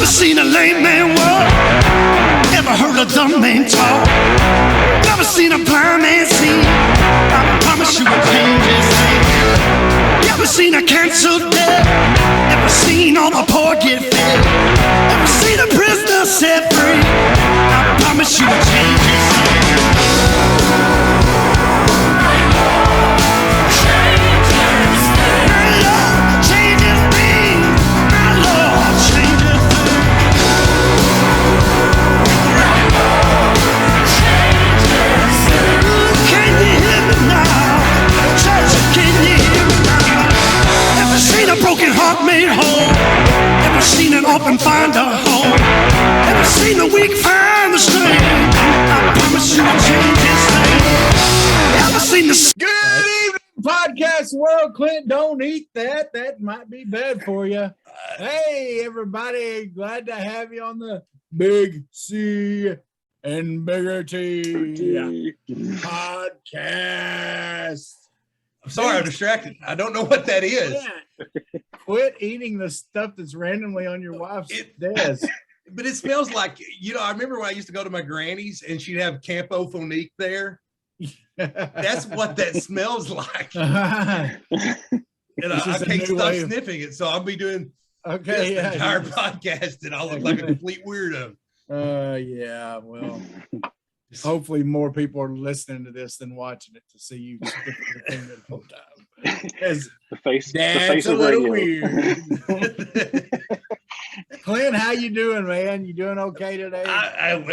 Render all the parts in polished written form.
Never seen a lame man walk. Never heard a dumb man talk. Never seen a blind man see. I promise you will change his name. Never seen a canceled debt. Never seen all the poor get fed. Never seen a prisoner set free. I promise you will change his name. Broken heart made whole. Never seen an orphan find a home. Never seen the weak find the strength. I promise you I'll change his name. Never seen the Good evening, podcast world. Clint, don't eat that. That might be bad for you. Hey, everybody. Glad to have you on the Big C and Bigger T podcast. I'm sorry, I'm distracted. I don't know what that is. Quit eating the stuff that's randomly on your wife's desk. But it smells like, I remember when I used to go to my granny's and she'd have Campo Phonique there. That's what that smells like. And I can't stop sniffing it. So I'll be doing the entire podcast and I'll look like a complete weirdo. Yeah, well, hopefully more people are listening to this than watching it to see you sniffing the thing the whole time. The face a of little radio. Weird. Clint, how you doing, man? You doing okay today? It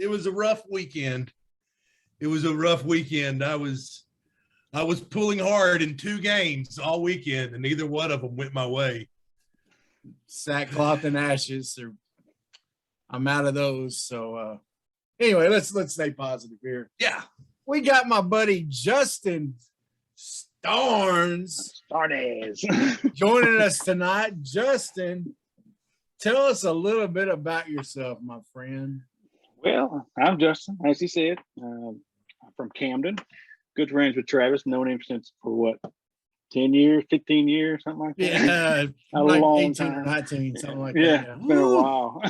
was a rough weekend. It was a rough weekend. I was pulling hard in 2 games all weekend, and neither one of them went my way. Sackcloth and ashes. I'm out of those. So anyway, let's stay positive here. Yeah. We got my buddy Justin Starnes joining us tonight. Justin, tell us a little bit about yourself, my friend. Well, I'm Justin, as he said. I'm from Camden. Good friends with Travis. Known him since for 10 years, 15 years, something like that. Yeah, a like long 18 time. or 19, something like Yeah, that. it's been a while.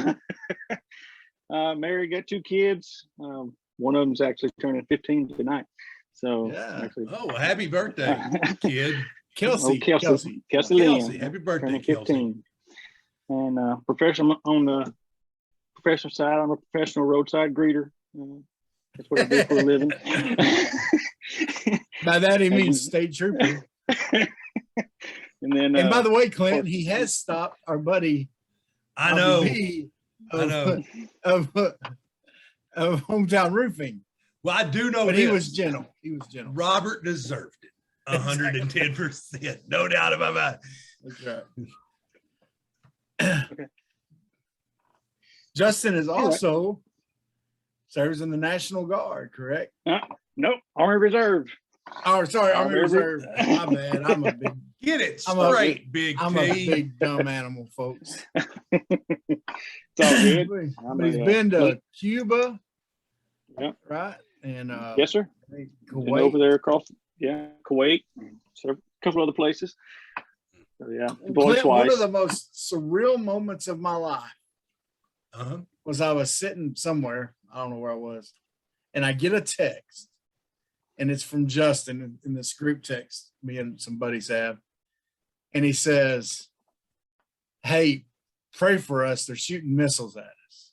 Married, got 2 kids. One of them's actually turning 15 tonight. So, happy birthday, kid. Kelsey Lynn. Happy birthday, turning 15. And professional on the professional side, I'm a professional roadside greeter. That's what I do for a living. By that, he means state trooper. And by the way, Clint, he has stopped our buddy. I know. Of Hometown Roofing. Well, I do know, but this. He was gentle. Robert deserved it, 110%, no doubt about that. That's right. Okay. Justin is also serves in the National Guard, correct? Nope, Army Reserve. Oh, sorry, Army Reserve. My bad. I'm a big. Get it straight, big. I'm a big dumb animal, folks. It's all good. But he's been to Cuba. Yeah. Right. And yes, sir. Kuwait. Over there across, Kuwait, a couple other places. So, Clint, one of the most surreal moments of my life was I was sitting somewhere, I don't know where I was, and I get a text, and it's from Justin in this group text me and some buddies have, and he says, "Hey, pray for us. They're shooting missiles at us."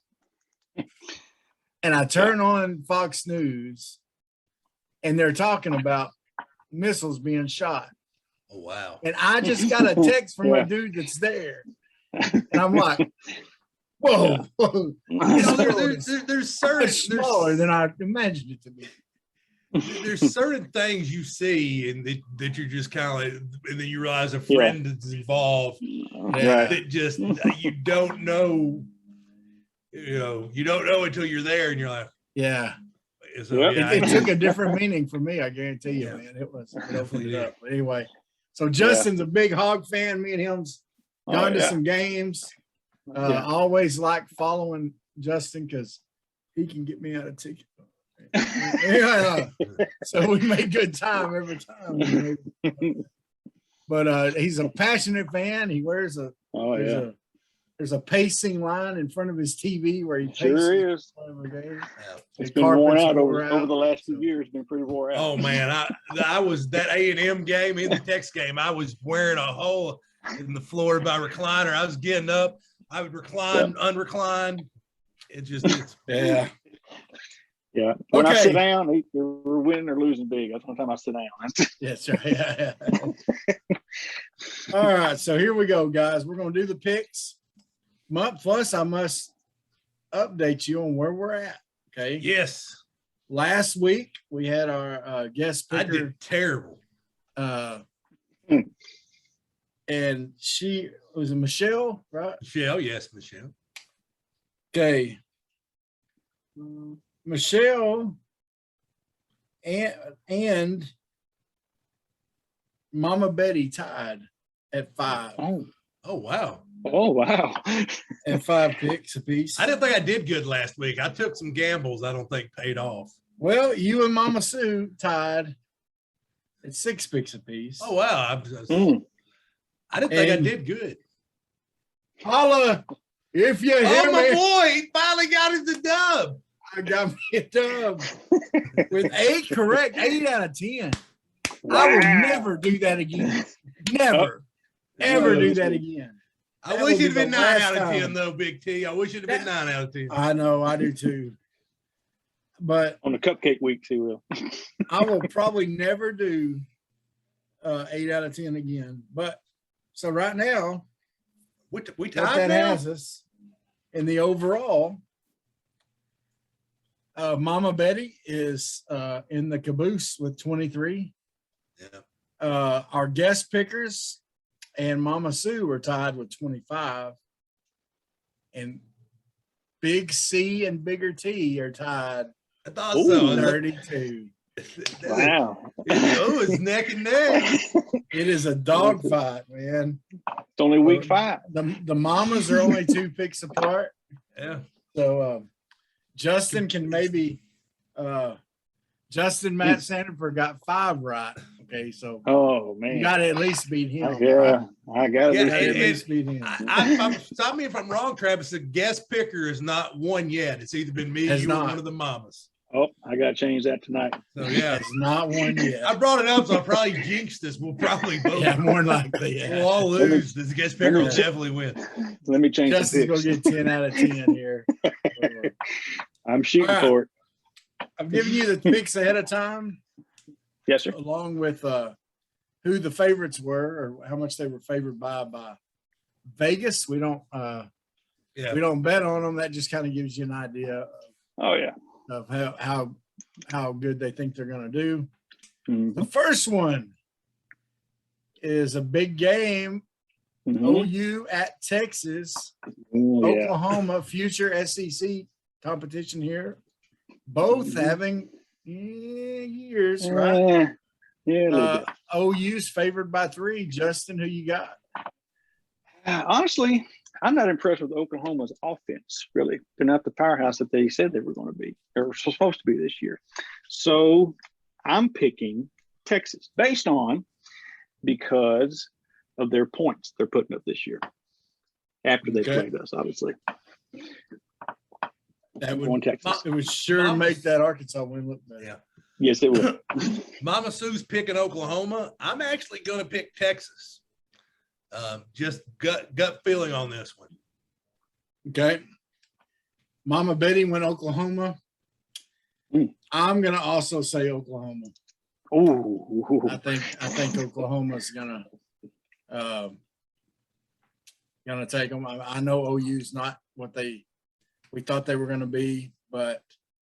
And I turn on Fox News, and they're talking about missiles being shot. Oh, wow. And I just got a text from a dude that's there. And I'm like, whoa. There's certain smaller than I imagined it to be. There's certain things you see and that you're just kind of like, and then you realize a friend is involved. That just, you don't know. You don't know until you're there, and you're like, it took a different meaning for me. I guarantee you, man. It opened it up. But anyway, so Justin's a big Hog fan. Me and him's gone to some games. I always like following Justin because he can get me out of ticket. So we make good time every time. But he's a passionate fan. He wears a Oh yeah. There's a pacing line in front of his TV where he paces. Sure is. Game. It's been worn out over the last few years. It's been pretty worn out. Oh man, I was that A&M game in the Texas game. I was wearing a hole in the floor by recliner. I was getting up. I would recline, unrecline. It's yeah. Yeah. When I sit down, we're winning or losing big. That's one time I sit down. Yes, right. Yeah. All right. So here we go, guys. We're going to do the picks. Plus, I must update you on where we're at. Okay. Yes. Last week, we had our guest picker. I did terrible. And she was Michelle, right? Michelle. Yes, Michelle. Okay. Michelle and Mama Betty tied at 5. Oh wow. Oh wow. And 5 picks apiece. I didn't think I did good last week. I took some gambles I don't think paid off. Well, you and Mama Sue tied at 6 picks apiece. Oh wow. I didn't think I did good. Holla, if you hear my me. boy, he finally got us the dub. I got me a dub with 8 correct, 8 out of 10. Wow. I will never do that again. Never, ever do that again. I wish it'd been 9 out of 10 though, Big T. I wish it'd been 9 out of 10. I know, I do too. But on the cupcake weeks, he will. I will probably never do 8 out of 10 again. But so right now, we what tied that now? has us in the overall. Mama Betty is in the caboose with 23. Yeah. Our guest pickers and Mama Sue are tied with 25. And Big C and Bigger T are tied I thought so. 32. Wow. It's neck and neck. It is a dog fight, man. It's only week 5. The mamas are only 2 picks apart. Yeah. So Justin can maybe Justin Matt Sandiford got 5 right. Okay, so Oh man. you got to at least beat him. Yeah, right? I got to Yeah, be At least beat him. Stop me if I'm wrong, Travis. The guest picker is not won yet. It's either been me, Has you, not. or one of the mamas. Oh, I got to change that tonight. So yeah, It's not one yet. I brought it up, so I probably jinxed this. We'll probably both. Yeah, more than likely. Yeah. We'll all lose. This guest picker will definitely win. Let me change Justin's the gonna picks. get 10 out of 10 here. I'm shooting All right. for it. I've given you the picks ahead of time, Yes, sir. along with who the favorites were or how much they were favored by Vegas. We don't we don't bet on them. That just kind of gives you an idea Oh yeah. of how good they think they're going to do. Mhm. The first one is a big game. Mhm. OU at Texas, Ooh, yeah. Oklahoma, future SEC competition here. Both having years, right? Yeah, a little bit. OU's favored by 3. Justin, who you got? Honestly, I'm not impressed with Oklahoma's offense, really. They're not the powerhouse that they said they were going to be, or supposed to be this year. So I'm picking Texas because of their points they're putting up this year after they played us, obviously. That Going Texas. it would sure make that Arkansas win look better. Yeah. Yes, it will. Mama Sue's picking Oklahoma. I'm actually going to pick Texas. Just gut feeling on this one. Okay. Mama Betty went Oklahoma. I'm gonna also say Oklahoma. Ooh. I think Oklahoma's gonna take them. I know OU's not what we thought they were gonna be, but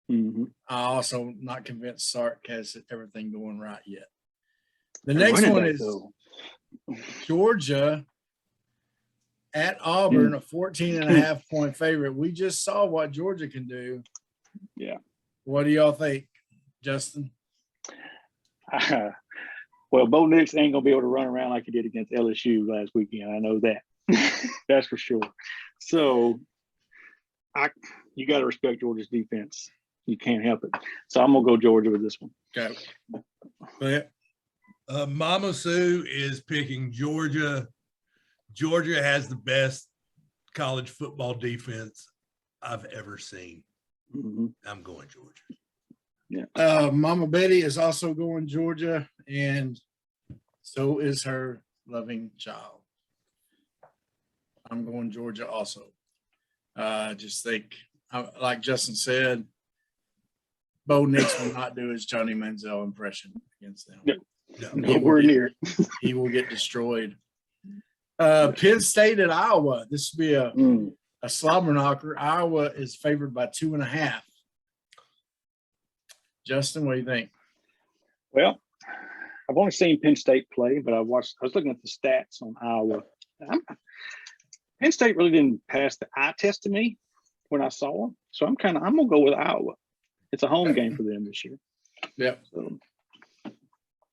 I also not convinced Sark has everything going right yet. The next one is Georgia at Auburn, a 14.5-point favorite. We just saw what Georgia can do. Yeah. What do y'all think, Justin? Well, Bo Nix ain't gonna be able to run around like he did against LSU last weekend. I know that. That's for sure. So you got to respect Georgia's defense. You can't help it. So I'm gonna go Georgia with this one. Okay. Go ahead. Mama Sue is picking Georgia Georgia has the best college football defense I've ever seen. Mm-hmm. I'm going Georgia. Yeah. Mama Betty is also going Georgia, and so is her loving child. I'm going Georgia also. Just think, like Justin said, Bo Nix will not do his Johnny Manziel impression against them. No, nowhere near. He will get destroyed. Penn State at Iowa. This will be a slobber knocker. Iowa is favored by 2.5. Justin, what do you think? Well, I've only seen Penn State play, but I was looking at the stats on Iowa. Penn State really didn't pass the eye test to me when I saw them, so I'm gonna go with Iowa. It's a home game for them this year. Yep. So,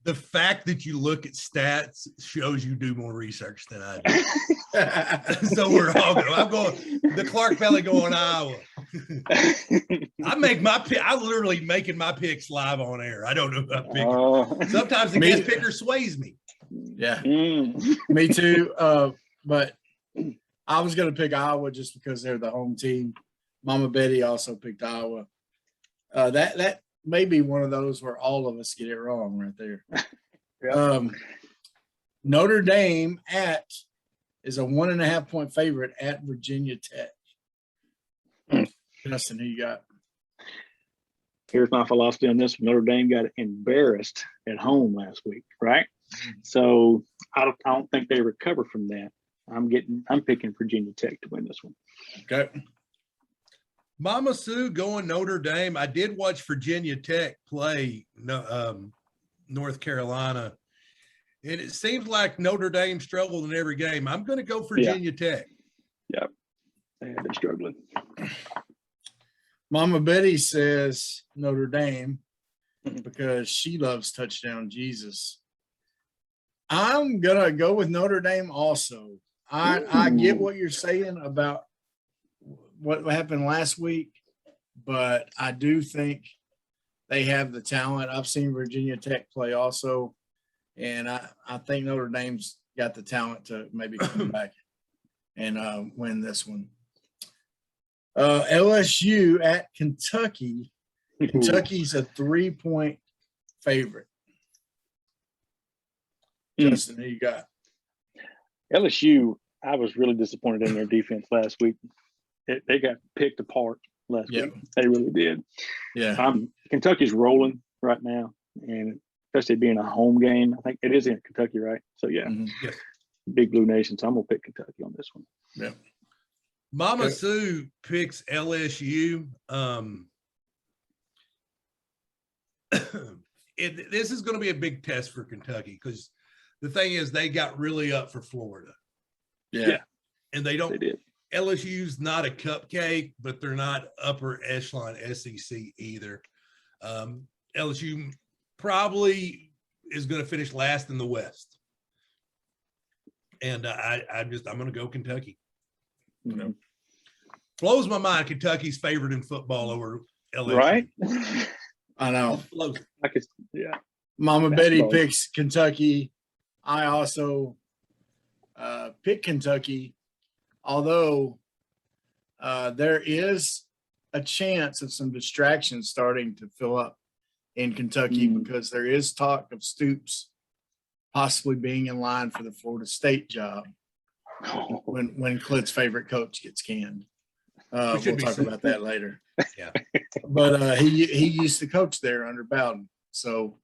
the fact that you look at stats shows you do more research than I do. So we're all going. I'm going. The Clark Valley going Iowa. I make my pick. I literally making my picks live on air. I don't know about picking. Sometimes the guest picker sways me. Yeah, me too. But I was going to pick Iowa just because they're the home team. Mama Betty also picked Iowa. That may be one of those where all of us get it wrong right there. Notre Dame is a 1.5 point favorite at Virginia Tech. Justin, who you got? Here's my philosophy on this. Notre Dame got embarrassed at home last week, right? So I don't think they recover from that. I'm picking Virginia Tech to win this one. Okay. Mama Sue going Notre Dame. I did watch Virginia Tech play North Carolina, and it seems like Notre Dame struggled in every game. I'm going to go Virginia Tech. Yep. They have been struggling. Mama Betty says Notre Dame because she loves touchdown Jesus. I'm going to go with Notre Dame also. I get what you're saying about what happened last week, but I do think they have the talent. I've seen Virginia Tech play also, and I think Notre Dame's got the talent to maybe come back and win this one. LSU at Kentucky. Kentucky's a 3-point favorite. Justin, who you got? LSU, I was really disappointed in their defense last week. They got picked apart last week. They really did. Yeah. Kentucky's rolling right now, and especially being a home game. I think it is in Kentucky, right? So, yeah. Yes. Big Blue Nation. So I'm going to pick Kentucky on this one. Yeah. Mama Sue picks LSU. This is going to be a big test for Kentucky because the thing is they got really up for Florida. Yeah. And they did. LSU's not a cupcake, but they're not upper echelon SEC either. LSU probably is going to finish last in the West. And I'm going to go Kentucky. Mm-hmm. Blows my mind Kentucky's favored in football over LSU. Right? I know. Mama Betty picks Kentucky. I also pick Kentucky, although there is a chance of some distractions starting to fill up in Kentucky because there is talk of Stoops possibly being in line for the Florida State job when Clint's favorite coach gets canned. We'll talk about that later. Yeah, but he used to coach there under Bowden, so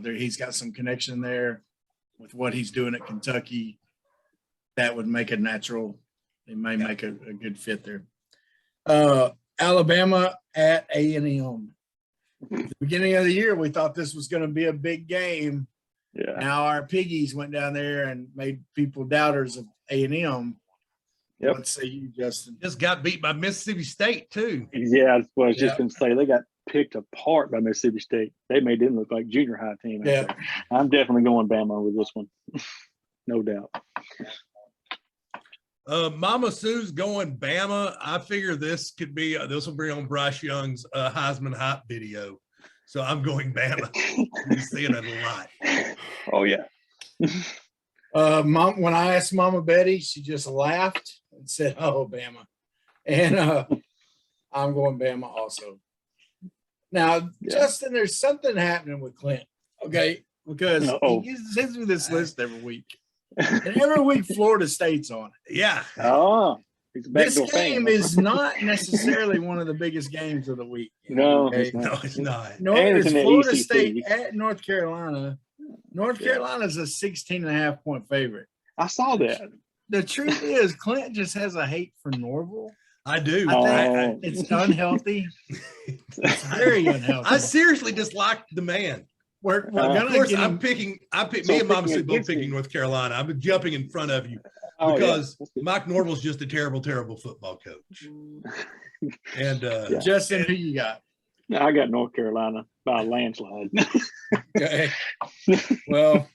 he's got some connection there with what he's doing at Kentucky. That would make a natural. It may make a good fit there. Alabama at A&M. At the beginning of the year, we thought this was going to be a big game. Yeah. Now our piggies went down there and made people doubters of A&M. Yep. What say you, Justin? just got beat by Mississippi State too. Yeah, that's what I was just going to say. They got picked apart by Mississippi State. They made them look like junior high team. Yeah. I'm definitely going Bama with this one. No doubt. Mama Sue's going Bama. I figure this will bring on Bryce Young's Heisman hype video. So I'm going Bama. You're seeing it a lot. Oh, yeah. Mom, when I asked Mama Betty, she just laughed and said, "Oh, Bama," and I'm going Bama also. Now, Justin, there's something happening with Clint, okay? Because he sends me this list every week, and every week Florida State's on it. Yeah. Oh, this game is not necessarily one of the biggest games of the week. No, okay? It's not. No, it's Florida State at North Carolina. North Carolina's a 16.5-point favorite. I saw that. The truth is, Clint just has a hate for Norville. I do. I think it's unhealthy. It's very unhealthy. I seriously dislike the man. We're of course, I picked me and Mama Sue both picking North Carolina. I'm jumping in front of you because Mike Norville's just a terrible, terrible football coach. And Justin, who you got? I got North Carolina by a landslide. Okay. Well,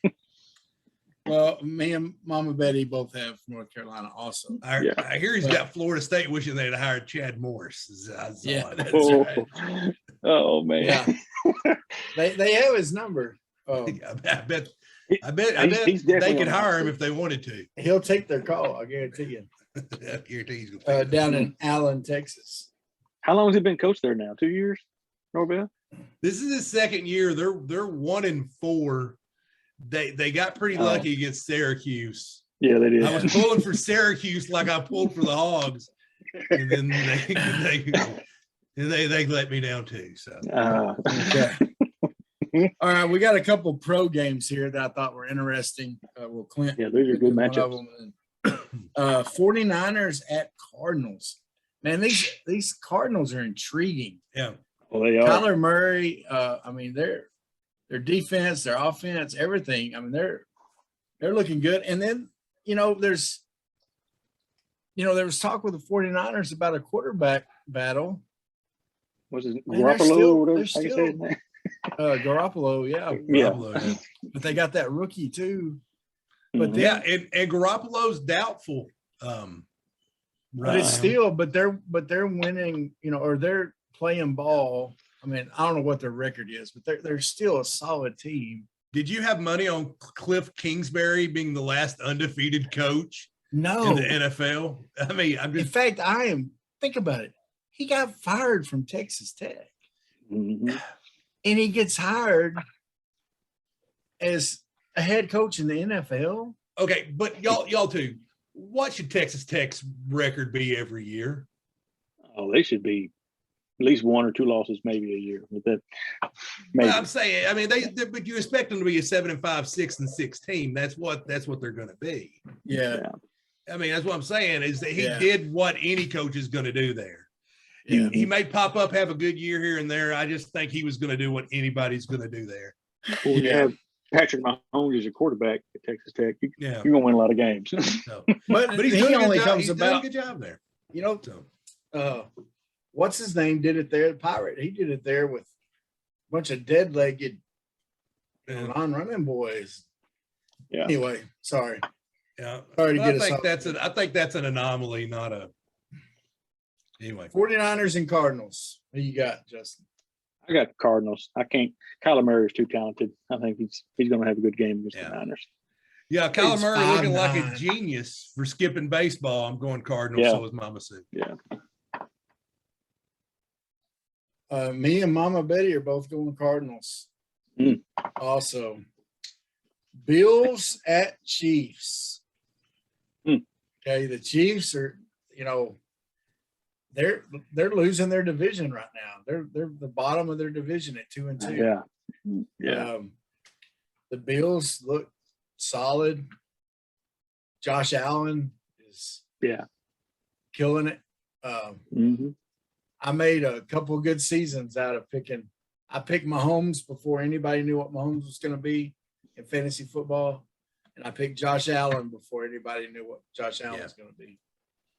me and Mama Betty both have North Carolina also. I hear he's got Florida State wishing they'd hired Chad Morris. That's right. Oh man. Yeah. they have his number. I bet they could hire him if they wanted to. He'll take their call, I guarantee you. I guarantee he's gonna down in Allen, Texas. How long has he been coach there now? 2 years? Norville? This is his second year. They're 1-4. They got pretty lucky against Syracuse. Yeah, they did. I was pulling for Syracuse like I pulled for the Hogs, and then they let me down too. So okay. All right, we got a couple pro games here that I thought were interesting. Clint. Yeah, those are good matchups. 49ers at Cardinals. Man, these Cardinals are intriguing. Yeah. Well, they are. Kyler Murray, their defense, their offense, everything. I mean, they're looking good. And then, there was talk with the 49ers about a quarterback battle. Was it Garoppolo or whatever? How you say his name? Garoppolo, yeah. Garoppolo, yeah. But they got that rookie too. But and Garoppolo's doubtful. But it's still, but they're winning, or they're playing ball. I mean, I don't know what their record is, but they're still a solid team. Did you have money on Cliff Kingsbury being the last undefeated coach? No. In the NFL? I mean, in fact, think about it. He got fired from Texas Tech. Mm-hmm. And he gets hired as a head coach in the NFL. Okay, but y'all too. What should Texas Tech's record be every year? Oh, they should be at least 1 or 2 losses, maybe a year. But that, maybe. Well, I'm saying, I mean, but you expect them to be a 7-5, 6-6 team. That's what they're going to be. Yeah. I mean, that's what I'm saying is that he did what any coach is going to do there. Yeah. He may pop up, have a good year here and there. I just think he was going to do what anybody's going to do there. Well, you have Patrick Mahomes as your quarterback at Texas Tech. You're going to win a lot of games. So, but he only comes about. He's doing a good job there. What's his name did it there? The Pirate. He did it there with a bunch of dead-legged non-running boys. Yeah. Anyway, sorry. Yeah. Sorry to get us off. I think that's an anomaly, not a. Anyway. 49ers and Cardinals. Who you got, Justin? I got Cardinals. I can't. Kyler Murray is too talented. I think he's going to have a good game against the Niners. Yeah, Kyler Murray looking like a genius for skipping baseball. I'm going Cardinals. Yeah. So is Mama Sue. Yeah. Me and Mama Betty are both going Cardinals. Also, Bills at Chiefs. Okay, the Chiefs are, they're losing their division right now. They're the bottom of their division at 2-2. Yeah. The Bills look solid. Josh Allen is killing it. I made a couple of good seasons out of picking. I picked Mahomes before anybody knew what Mahomes was going to be in fantasy football. And I picked Josh Allen before anybody knew what Josh Allen was going to be.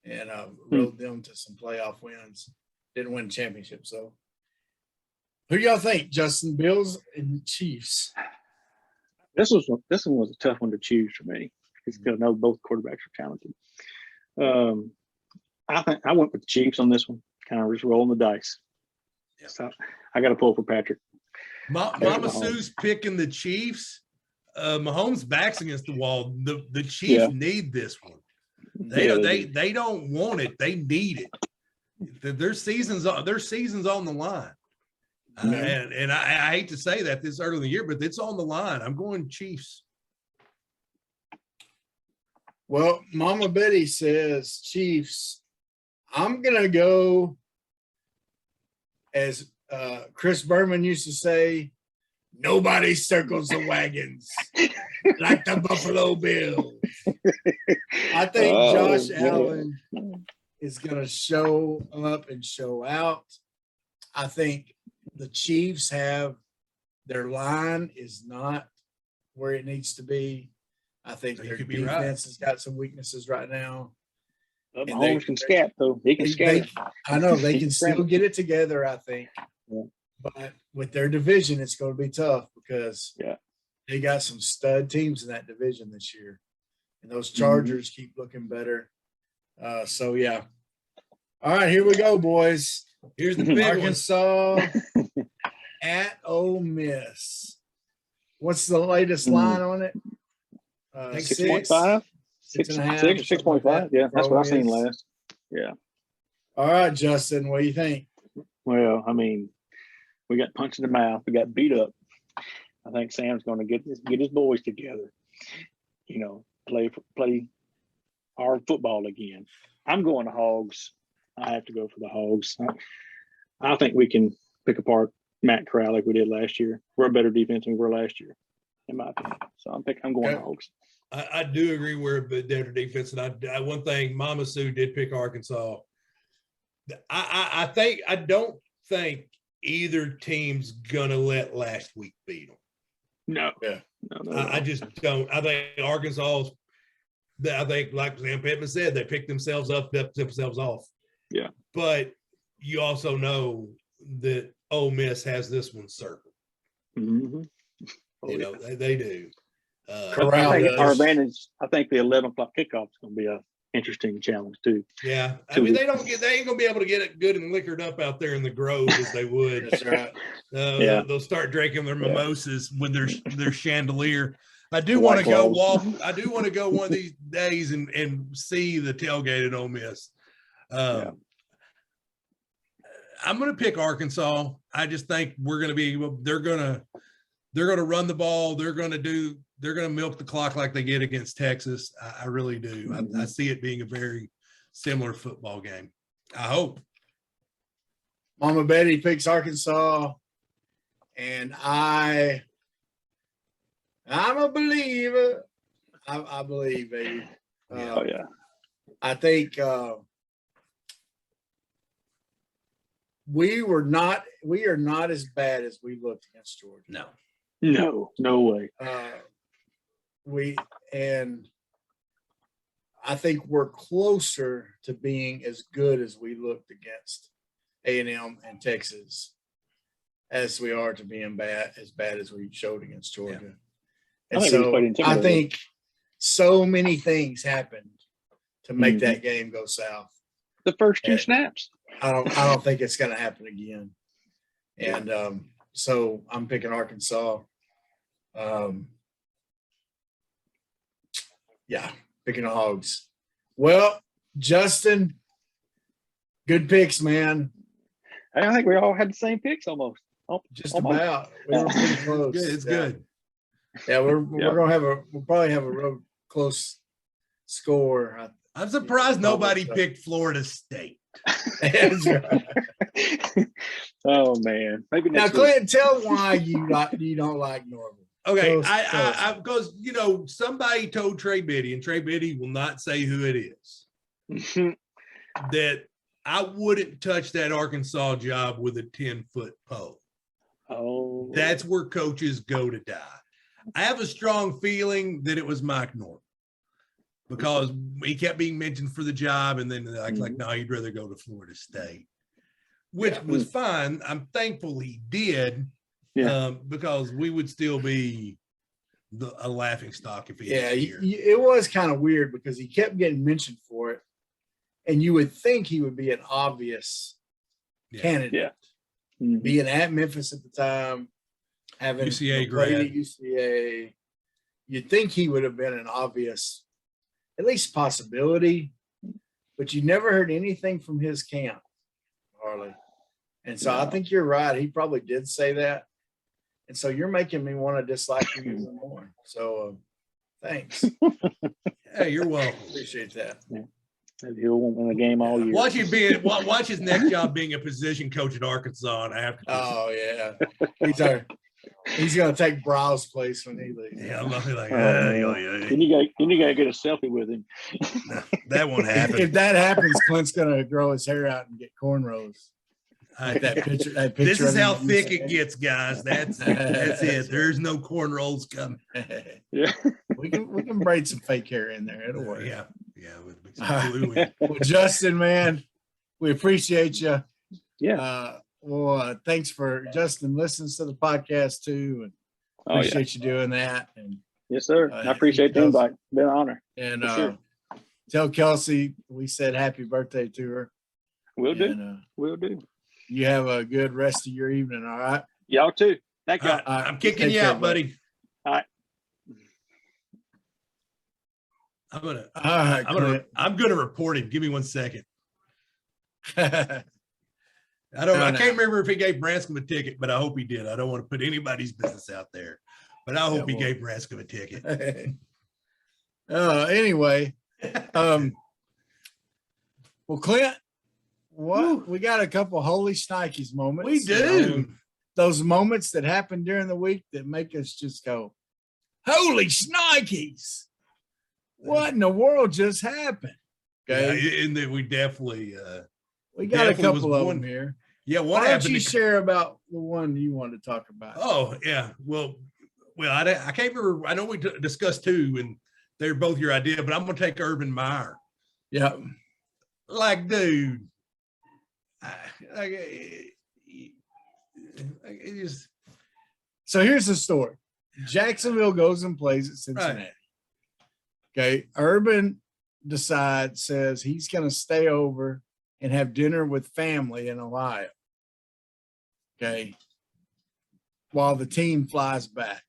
And rode them to some playoff wins. Didn't win a championship. So who do y'all think, Justin? Bills and Chiefs? This one was a tough one to choose for me because I know both quarterbacks are talented. I think I went with the Chiefs on this one. Kind of just rolling the dice. So I got to pull for Patrick. Mama Sue's picking the Chiefs. Mahomes' back's against the wall. The Chiefs need this one. They don't want it. They need it. Their season's on the line. And I hate to say that this early in the year, but it's on the line. I'm going Chiefs. Well, Mama Betty says Chiefs. I'm going to go, as Chris Berman used to say, nobody circles the wagons like the Buffalo Bills. I think Josh Allen is going to show up and show out. I think the Chiefs have their line is not where it needs to be. I think their defense has got some weaknesses right now. Mahomes can scat, though. He can scat. I know they can still get it together, I think. Yeah. But with their division, it's going to be tough because they got some stud teams in that division this year. And those Chargers keep looking better. So, yeah. All right, here we go, boys. Here's the big Arkansas at Ole Miss. What's the latest line on it? 6.5? 6.5. Yeah, that's what I seen last. Yeah. All right, Justin, what do you think? Well, I mean, we got punched in the mouth. We got beat up. I think Sam's going to get his boys together. You know, play hard football again. I'm going to Hogs. I have to go for the Hogs. I think we can pick apart Matt Corral like we did last year. We're a better defense than we were last year, in my opinion. So I'm going Hogs. I do agree we're a bit better defense. And I one thing, Mama Sue did pick Arkansas. I don't think either team's gonna let last week beat them. No. Yeah. No. I just don't. I think Arkansas. I think, like Sam Pitman said, they picked themselves up, themselves off. Yeah. But you also know that Ole Miss has this one circled. Mm-hmm. They do. Our advantage. I think the 11 o'clock kickoff is going to be a interesting challenge too. Yeah, I mean they ain't gonna be able to get it good and liquored up out there in the Grove as they would. That's right. They'll start drinking their mimosas with their chandelier. I do want to go walk. I do want to go one of these days and see the tailgate at Ole Miss. I'm going to pick Arkansas. I just think we're going to be. They're going to run the ball. They're going to milk the clock like they get against Texas. I really do. I see it being a very similar football game. I hope. Mama Betty picks Arkansas, and I'm a believer. I believe, baby. I think we are not as bad as we looked against Georgia. No way. I think we're closer to being as good as we looked against A&M and Texas as we are to being as bad as we showed against Georgia. And so I think so many things happened to make that game go south. The first two snaps. I don't think it's going to happen again. And so I'm picking Arkansas. Picking the Hogs. Well, Justin, good picks, man. I think we all had the same picks almost. Just about. We were pretty close. It's good. Yeah, we're we'll probably have a real close score. I'm surprised nobody picked Florida State. That's right. Oh man. Maybe now, Clinton, tell why you don't like Norman. Okay, because somebody told Trey Biddy, and Trey Biddy will not say who it is, that I wouldn't touch that Arkansas job with a 10-foot pole. Oh, that's where coaches go to die. I have a strong feeling that it was Mike Norman because he kept being mentioned for the job, and then like no, he'd rather go to Florida State, which was fine. I'm thankful he did. Because we would still be a laughing stock if he was here. It was kind of weird because he kept getting mentioned for it, and you would think he would be an obvious candidate. Being at Memphis at the time, having UCA played grad. at UCA, you'd think he would have been an obvious, at least possibility, but you never heard anything from his camp, Harley. And so I think you're right. He probably did say that. And so you're making me want to dislike him even more. So thanks. Hey, you're welcome. Appreciate that. Yeah. He won't win the game all year. Watch his next job being a position coach at Arkansas. And I have to. Oh yeah, he's gonna take Brow's place when he leaves. Yeah, I'm like, Then you gotta get a selfie with him. No, that won't happen. If that happens, Clint's gonna grow his hair out and get cornrows. Like that picture. This is how thick it gets, guys. That's it. There's no cornrows coming. Yeah. We can braid some fake hair in there. It'll work. Yeah. With some glue in. Well, Justin, man, we appreciate you. Yeah. Thanks for Justin listens to the podcast too, and appreciate you doing that. And yes, sir. I appreciate the invite. Been an honor. And sure. Tell Kelsey we said happy birthday to her. Will do. And, will do. You have a good rest of your evening. All right. Y'all too. Thank you. I'm kicking you out, buddy. All right. I'm gonna report him. Give me 1 second. I can't remember if he gave Branscombe a ticket, but I hope he did. I don't want to put anybody's business out there, but I hope he gave Branscombe a ticket. Anyway, well, Clint, we got a couple Holy Schikes moments. We do. Those moments that happen during the week that make us just go, Holy Schikes. What in the world just happened? Okay. Yeah, and then we definitely we got a couple of them here. Yeah, why don't you share about the one you wanted to talk about? Oh, yeah. Well, I can't remember. I know we discussed two, and they're both your idea, but I'm gonna take Urban Meyer. Yeah. Like, dude. So here's the story. Jacksonville goes and plays at Cincinnati. Right. Okay. Urban says he's going to stay over and have dinner with family in Ohio. Okay. While the team flies back.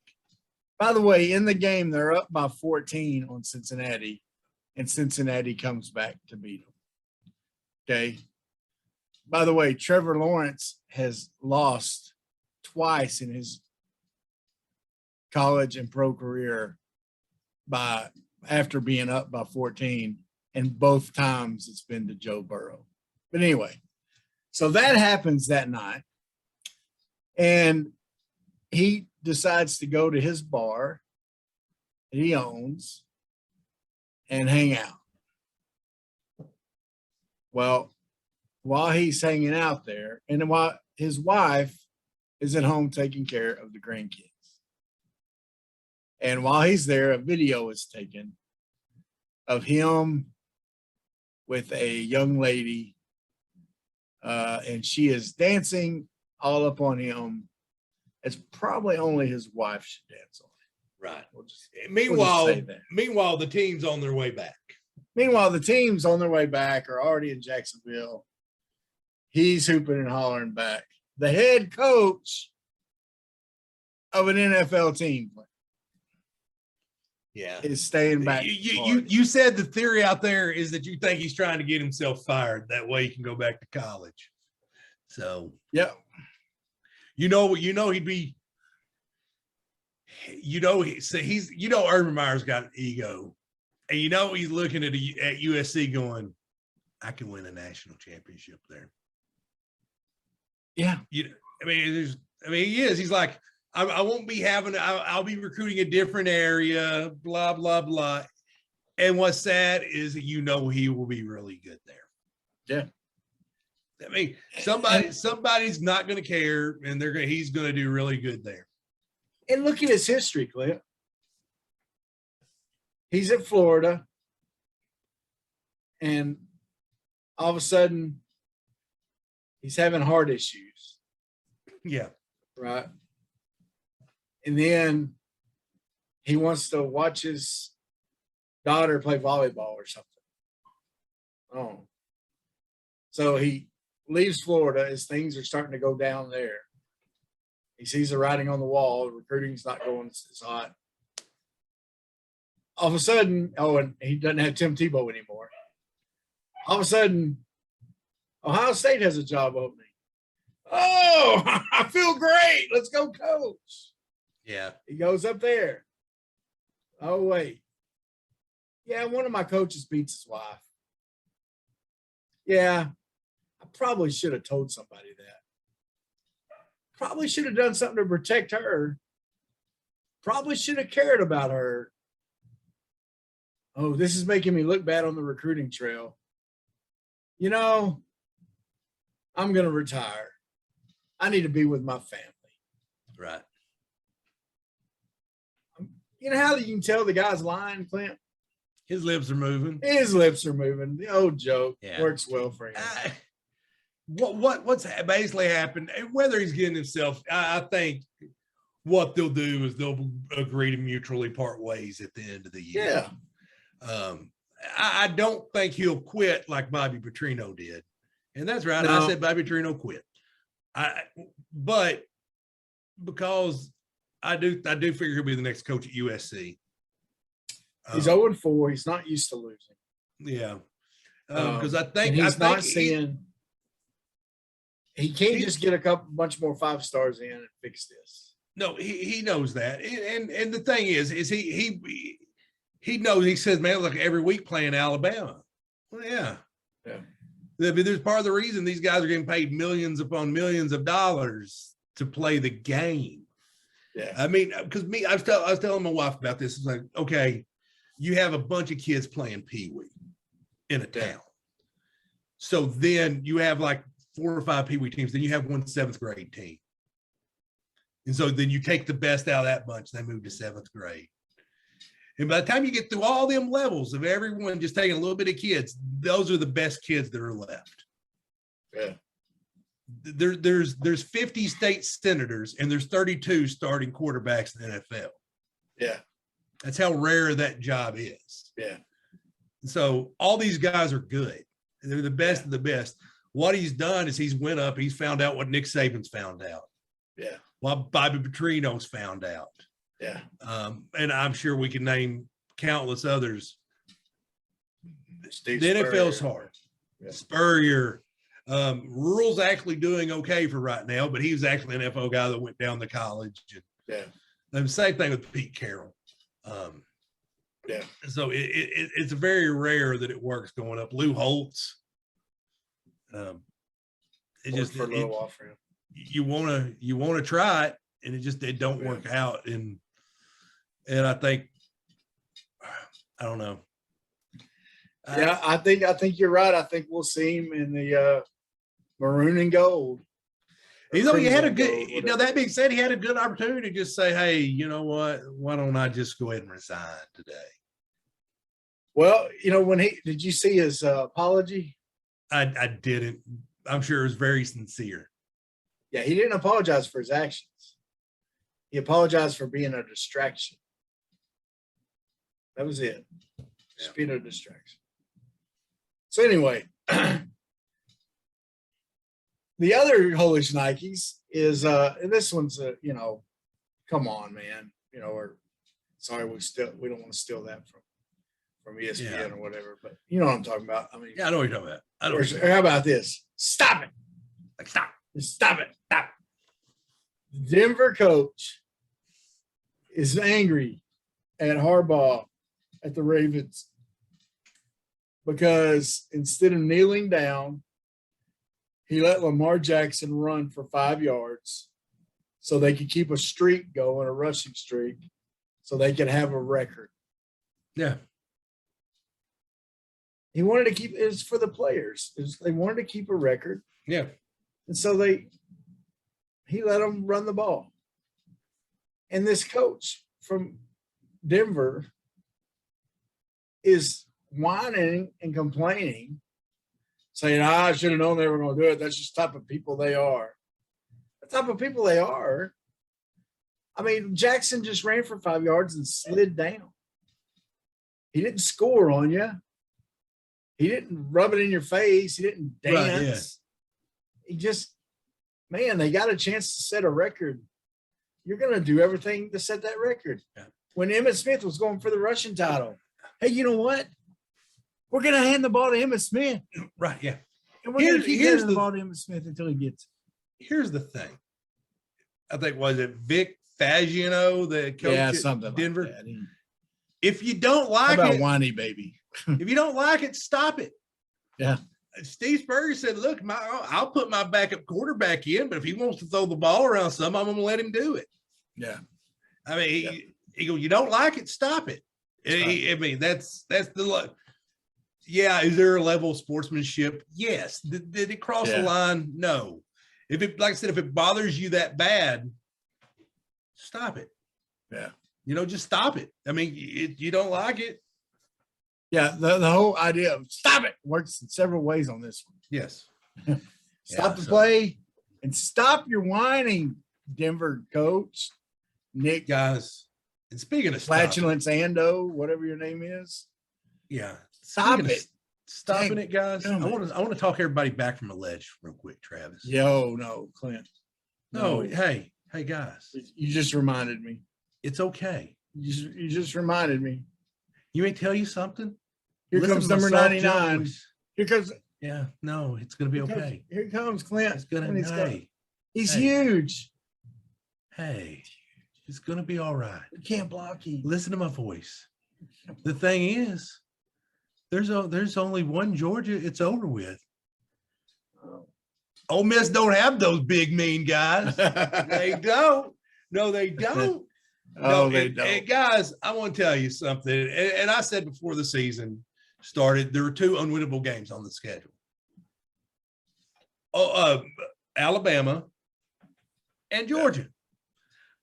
By the way, in the game, they're up by 14 on Cincinnati, and Cincinnati comes back to beat them. Okay. By the way, Trevor Lawrence has lost twice in his college and pro career after being up by 14, and both times it's been to Joe Burrow. But anyway, so that happens that night, and he decides to go to his bar that he owns and hang out. Well, while he's hanging out there, and while his wife is at home taking care of the grandkids. And while he's there, a video is taken of him with a young lady, and she is dancing all up on him. It's probably only his wife should dance on it. Right. Meanwhile, the team's on their way back. Are already in Jacksonville. He's hooping and hollering back. The head coach of an NFL team is staying back. You said the theory out there is that you think he's trying to get himself fired. That way he can go back to college. So, yeah. He'd be, Urban Meyer's got an ego, and he's looking at USC going, I can win a national championship there. Yeah. He is. He's like, I won't be I'll be recruiting a different area, blah, blah, blah. And what's sad is he will be really good there. Yeah. Somebody's not going to care, and he's going to do really good there. And look at his history, Clint. He's at Florida, and all of a sudden, he's having heart issues. Yeah. Right. And then he wants to watch his daughter play volleyball or something. Oh. So he leaves Florida as things are starting to go down there. He sees the writing on the wall. Recruiting's not going as hot. all of a sudden, and he doesn't have Tim Tebow anymore. All of a sudden, Ohio State has a job opening. Oh, I feel great. Let's go, coach. Yeah. He goes up there. Oh, wait. Yeah, one of my coaches beats his wife. Yeah, I probably should have told somebody that. Probably should have done something to protect her. Probably should have cared about her. Oh, this is making me look bad on the recruiting trail. You know, I'm going to retire. I need to be with my family. Right. You know how you can tell the guy's lying, Clint? His lips are moving. His lips are moving. The old joke works well for him. What's basically happened, whether he's getting himself, I think what they'll do is they'll agree to mutually part ways at the end of the year. Yeah. I don't think he'll quit like Bobby Petrino did. And that's right. No. I said Bobby Petrino quit. But because I do figure he'll be the next coach at USC. He's 0-4. He's not used to losing. Yeah. Because I think he's not seeing. He can't just get a bunch more 5 stars in and fix this. No, he knows that. And the thing is he knows, he says, man, look, every week playing Alabama. Well, yeah. There's part of the reason these guys are getting paid millions upon millions of dollars to play the game. Yeah. I mean, because I was telling my wife about this. It's like, okay, you have a bunch of kids playing Pee-wee in a town. So then you have like 4 or 5 Pee-wee teams. Then you have one 7th grade team. And so then you take the best out of that bunch. They move to 7th grade. And by the time you get through all them levels of everyone just taking a little bit of kids, those are the best kids that are left. Yeah. There's 50 state senators and there's 32 starting quarterbacks in the NFL. Yeah. That's how rare that job is. Yeah. So all these guys are good. They're the best of the best. What he's done is he's went up. He's found out what Nick Saban's found out. Yeah. What Bobby Petrino's found out. Yeah. And I'm sure we can name countless others. Steve the NFL's Spurrier. hard. Yeah. Spurrier. Rural's actually doing okay for right now, but he was actually an NFL guy that went down to college. Yeah. And the same thing with Pete Carroll. Yeah. So it's very rare that it works going up. Lou Holtz. It just for a little while for him. You want to try it, and it don't work out. And I think I don't know. Yeah, I think you're right. I think we'll see him in the maroon and gold. He had a good. That being said, he had a good opportunity to just say, "Hey, you know what? Why don't I just go ahead and resign today?" Well, did you see his apology? I didn't. I'm sure it was very sincere. Yeah, he didn't apologize for his actions. He apologized for being a distraction. That was it. Just being a distraction. So anyway, the other Holy Schikes is and this one's come on, man. Or sorry, we don't want to steal that from ESPN or whatever, but you know what I'm talking about. I mean, I know what you're talking about. How about this? Stop it. Like, stop. Stop it. Stop. The Denver coach is angry at Harbaugh at the Ravens because instead of kneeling down, he let Lamar Jackson run for 5 yards so they could keep a streak going, a rushing streak, so they could have a record. Yeah. He wanted to keep it's for the players. They wanted to keep a record. Yeah. And so he let them run the ball. And this coach from Denver is whining and complaining, saying, I should have known they were going to do it. That's just the type of people they are. The type of people they are. I mean, Jackson just ran for 5 yards and slid down. He didn't score on you. He didn't rub it in your face. He didn't dance. Right, yeah. He just, man, they got a chance to set a record. You're going to do everything to set that record. Yeah. when Emmitt Smith was going for the rushing title. Hey, you know what? We're going to hand the ball to Emmitt Smith. Right, yeah. And we're going to keep handing the ball to Emmitt Smith until he gets it. Here's the thing. I think, was it Vic Fangio, the coach at Denver? Like that. If you don't How like about it, whiny baby? if you don't like it, stop it. Yeah. Steve Spurrier said, look, I'll put my backup quarterback in, but if he wants to throw the ball around some, I'm going to let him do it. Yeah. I mean, he goes, you don't like it, stop it. I mean, that's the yeah. Is there a level of sportsmanship? Yes. Did it cross the line? No. If it, like I said, if it bothers you that bad, stop it. Yeah. Just stop it. I mean, you don't like it. Yeah. The whole idea of stop it works in several ways on this one. Yes. Stop the play and stop your whining, Denver coach, Nick. Guys, and speaking of Flatulence Ando, whatever your name is. Yeah. Stop it. Stopping it, guys. I want to talk everybody back from a ledge real quick, Travis. No, Clint. No. Hey, guys. You just reminded me. It's okay. You just reminded me. You may tell you something. Here comes number 99. Here comes. Yeah, no, it's going to be okay. Here comes Clint. It's going to He's huge. Hey, it's going to be all right. We can't block you. Listen to my voice. The thing is, there's only one Georgia. It's over with. Oh. Ole Miss don't have those big mean guys. They don't. No, they don't. They don't. And guys, I want to tell you something. And I said before the season started, there were 2 unwinnable games on the schedule. Alabama and Georgia.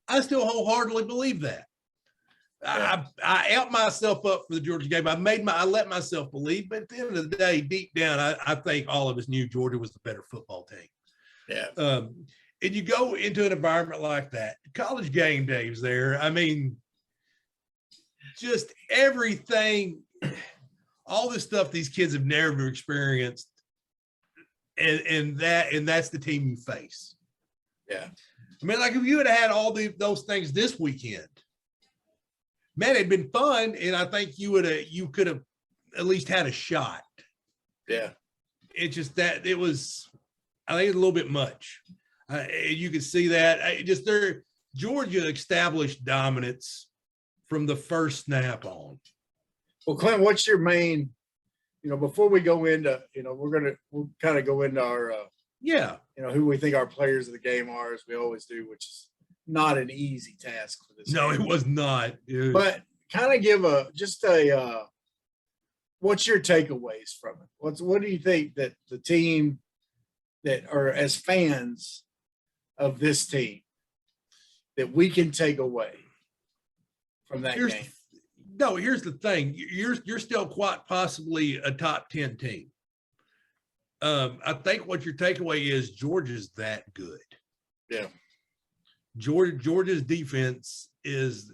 I still wholeheartedly believe that. I amped myself up for the Georgia game. I let myself believe, but at the end of the day, deep down, I think all of us knew Georgia was the better football team. Yeah. And you go into an environment like that, College game day was there. I mean, just everything, all this stuff these kids have never experienced. And that's the team you face. Yeah. I mean, like if you had had all those things this weekend, man, it'd been fun. And I think you could have at least had a shot. Yeah. It's just that I think it's a little bit much. You can see that Georgia established dominance from the first snap on. Well, Clint, what's your main, before we go into, we'll kind of go into our, who we think our players of the game are, as we always do, which is not an easy task for this. No, game. It was not. But kind of give what's your takeaways from it? What do you think that the team that are as fans of this team that we can take away from that game? Here's the thing. You're still quite possibly a top 10 team. I think what your takeaway is Georgia's that good. Yeah. Georgia's defense is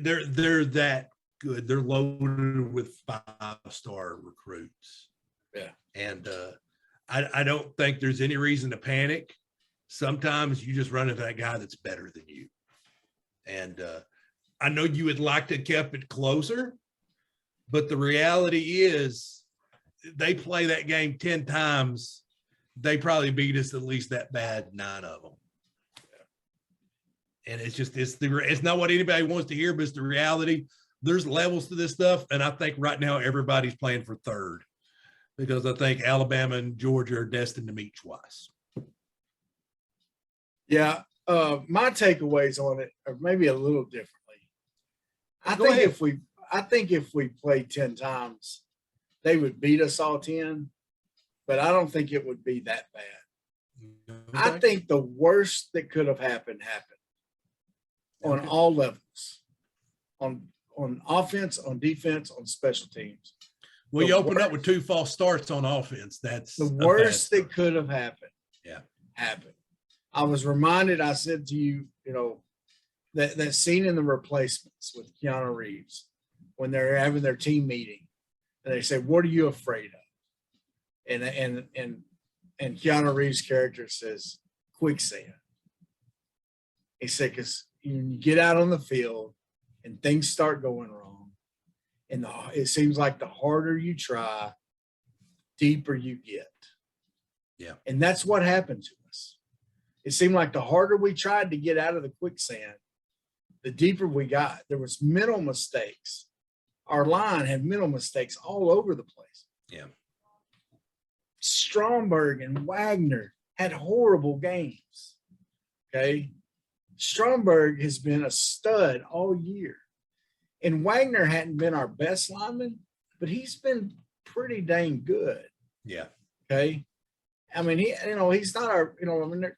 they're that good. They're loaded with 5-star recruits. Yeah. And I don't think there's any reason to panic. Sometimes you just run into that guy that's better than you. And I know you would like to have kept it closer, but the reality is they play that game 10 times. They probably beat us at least that bad 9 of them. And it's not what anybody wants to hear, but it's the reality. There's levels to this stuff. And I think right now everybody's playing for third because I think Alabama and Georgia are destined to meet twice. Yeah. My takeaways on it are maybe a little differently. I think if we played 10 times, they would beat us all 10, but I don't think it would be that bad. I think the worst that could have happened on all levels, on offense, on defense, on special teams. Well, you opened up with 2 false starts on offense. That's the worst that could have happened. Yeah. Happened. I was reminded, I said to you, that scene in The Replacements with Keanu Reeves when they're having their team meeting and they say, "What are you afraid of?" And Keanu Reeves' character says, "Quicksand." He said, because you get out on the field and things start going wrong. And it seems like the harder you try, deeper you get. Yeah. And that's what happened to us. It seemed like the harder we tried to get out of the quicksand, the deeper we got. There was mental mistakes. Our line had mental mistakes all over the place. Yeah. Stromberg and Wagner had horrible games. Okay. Stromberg has been a stud all year. And Wagner hadn't been our best lineman, but he's been pretty dang good. Yeah. Okay. I mean, he's not our,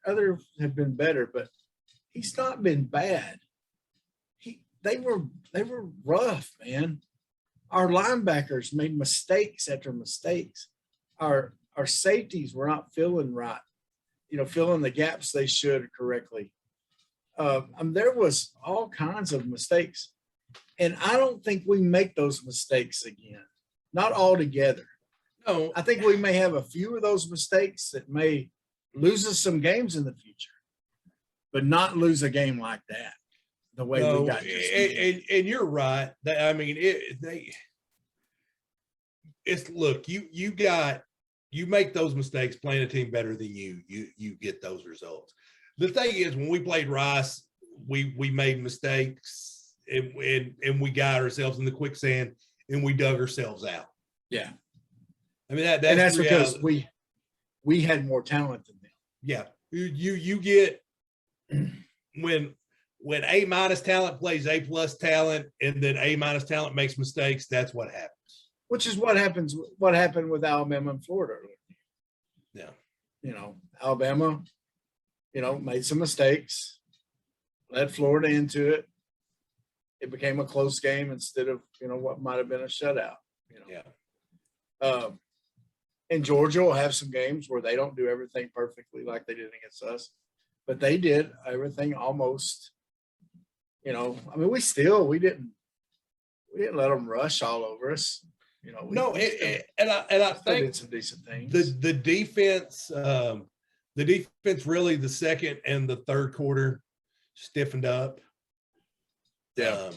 others have been better, but he's not been bad. They were rough, man. Our linebackers made mistakes after mistakes. Our safeties were not filling right, filling the gaps they should correctly. There was all kinds of mistakes. And I don't think we make those mistakes again. Not all together. No, I think we may have a few of those mistakes that may lose us some games in the future, but not lose a game like that. The way we got and you're right. You make those mistakes playing a team better than you get those results. The thing is, when we played Rice, we made mistakes and we got ourselves in the quicksand and we dug ourselves out. Yeah. I mean, that's because we had more talent than them. Yeah. You get when A- talent plays A+ talent and then A- talent makes mistakes, that's what happens. Which is what happened with Alabama and Florida. Yeah. Alabama, made some mistakes, led Florida into it. It became a close game instead of, what might have been a shutout. Yeah. And Georgia will have some games where they don't do everything perfectly like they did against us, but they did everything almost. We didn't let them rush all over us. I think did some decent things. The defense really the second and the third quarter stiffened up. Yeah.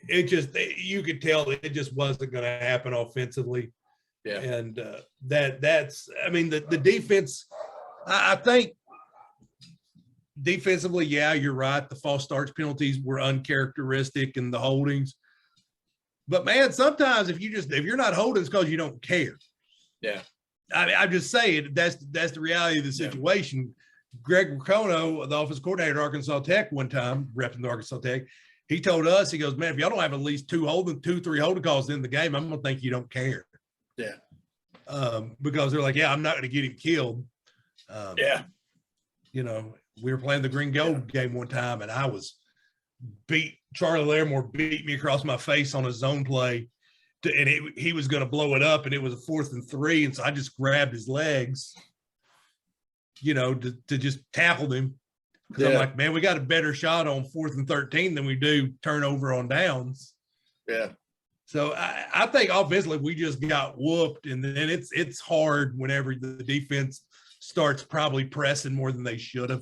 You could tell it just wasn't going to happen offensively. Yeah. And the defense, I think defensively, yeah, you're right. The false starts penalties were uncharacteristic and the holdings. But man, sometimes if you're not holding, it's because you don't care. Yeah. I'm just saying that's the reality of the situation. Yeah. Greg Racono, the offensive coordinator at Arkansas Tech, one time repping the Arkansas Tech, he told us, he goes, man, if y'all don't have at least 3 holding calls in the game, I'm gonna think you don't care. Yeah. Because they're like, yeah, I'm not going to get him killed. Yeah. We were playing the green gold game one time and I was Charlie Larimore beat me across my face on a zone play and he was going to blow it up and it was a 4th and 3. And so I just grabbed his legs, to just tackle him. Cause I'm like, man, we got a better shot on 4th and 13 than we do turnover on downs. Yeah. So I think offensively we just got whooped, and then it's hard whenever the defense starts probably pressing more than they should have.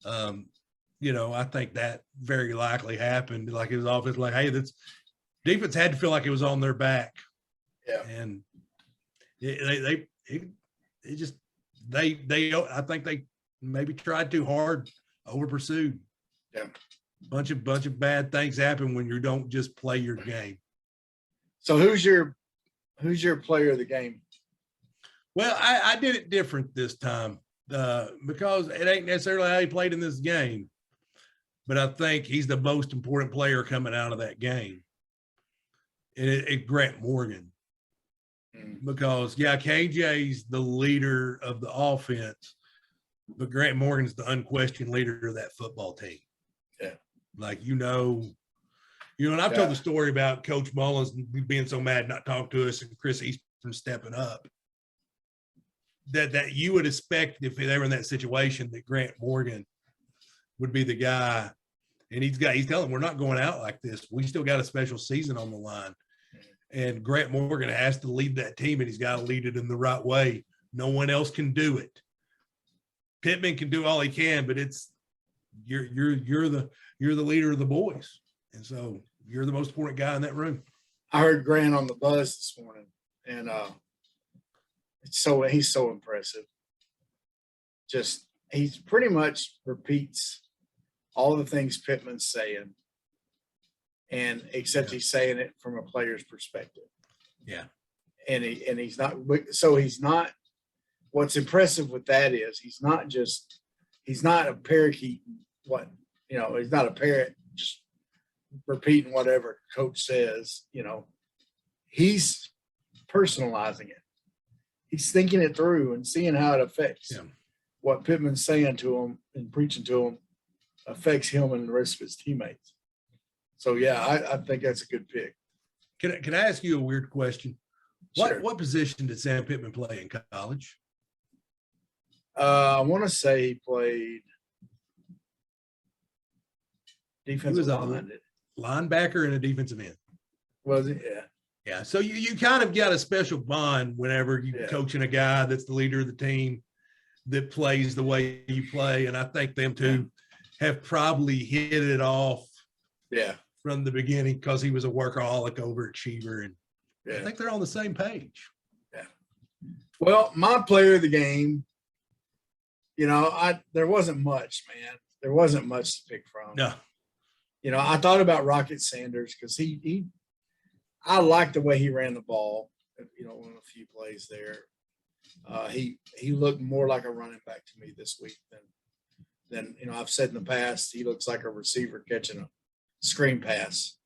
I think that very likely happened. Like it was offense, like, hey, this defense had to feel like it was on their back. Yeah, and I think they maybe tried too hard, over pursued. Yeah, bunch of bad things happen when you don't just play your game. So who's your player of the game? Well, I did it different this time because it ain't necessarily how he played in this game, but I think he's the most important player coming out of that game. And it's Grant Morgan. Because, KJ's the leader of the offense, but Grant Morgan's the unquestioned leader of that football team. Yeah. And I've told the story about Coach Mullins being so mad not talking to us and Chris Eastern stepping up. That you would expect if they were in that situation that Grant Morgan would be the guy. And he's telling them, we're not going out like this. We still got a special season on the line. And Grant Morgan has to lead that team, and he's got to lead it in the right way. No one else can do it. Pitman can do all he can, but you're the leader of the boys, and so you're the most important guy in that room. I heard Grant on the buzz this morning, and he's so impressive. Just he pretty much repeats all the things Pitman's saying, and except he's saying it from a player's perspective. Yeah, and he's not. So he's not. What's impressive with that is he's not a parakeet. He's not a parrot just repeating whatever coach says. He's personalizing it. He's thinking it through and seeing how it affects what Pitman's saying to him and preaching to him affects him and the rest of his teammates. So yeah, I think that's a good pick. Can I ask you a weird question? Sure. What position did Sam Pitman play in college? I want to say he played defensive line. Linebacker and a defensive end. Was it? Yeah. Yeah. So you kind of got a special bond whenever you're coaching a guy that's the leader of the team that plays the way you play. And I think them two have probably hit it off from the beginning because he was a workaholic overachiever. And I think they're on the same page. Yeah. Well, my player of the game, there wasn't much, man. There wasn't much to pick from. No. I thought about Rocket Sanders because I liked the way he ran the ball, on a few plays there. He looked more like a running back to me this week than I've said in the past. He looks like a receiver catching a screen pass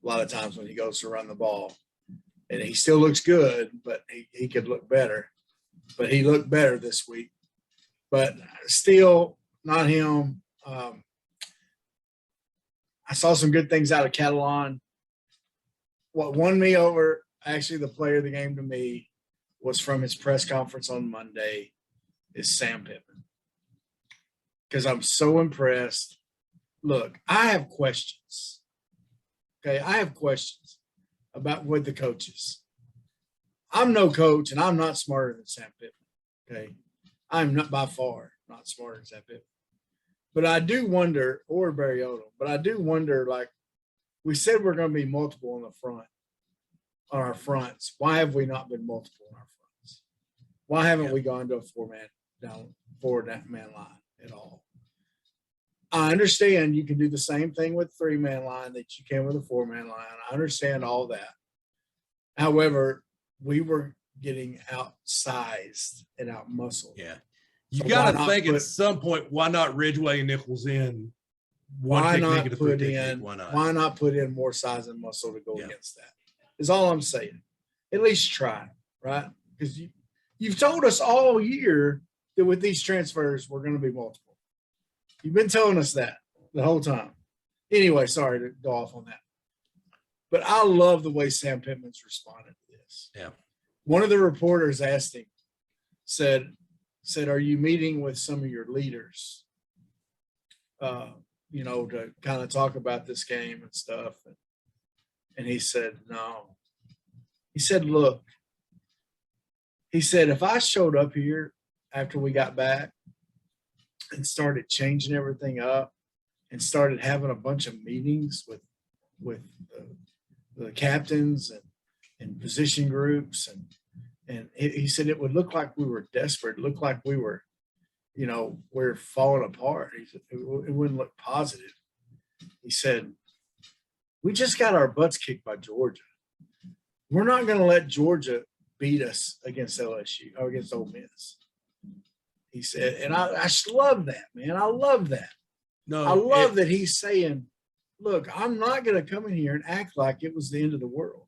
a lot of times when he goes to run the ball. And he still looks good, but he could look better. But he looked better this week. But still not him. I saw some good things out of Catalan. What won me over, actually the player of the game to me, was from his press conference on Monday, is Sam Pitman. Because I'm so impressed. Look, I have questions. Okay, I have questions about with the coaches. I'm no coach, and I'm not smarter than Sam Pitman. Okay, I'm not by far not smarter than Sam Pitman. But I do wonder, or Barry Odom, but I do wonder, like we said, we're going to be multiple on the front, on our fronts. Why have we not been multiple on our fronts? Why haven't we gone to a four-man line at all? I understand you can do the same thing with three-man line that you can with a four-man line. I understand all that. However, we were getting outsized and out-muscled. Yeah. You got to think at some point, why not Ridgeway and Nichols in? Why not put in more size and muscle to go against that? Is all I'm saying. At least try, right? Because you've told us all year that with these transfers, we're going to be multiple. You've been telling us that the whole time. Anyway, sorry to go off on that. But I love the way Sam Pittman's responded to this. Yeah. One of the reporters asked him, said, are you meeting with some of your leaders, to kind of talk about this game and stuff? And he said, no. He said, look, if I showed up here after we got back and started changing everything up and started having a bunch of meetings with the captains and position groups and he said it would look like we were desperate, look like we were, we're falling apart. He said it wouldn't look positive. He said, we just got our butts kicked by Georgia. We're not going to let Georgia beat us against LSU or against Ole Miss. He said, and I just love that, man. I love that. No, I love that he's saying, look, I'm not going to come in here and act like it was the end of the world.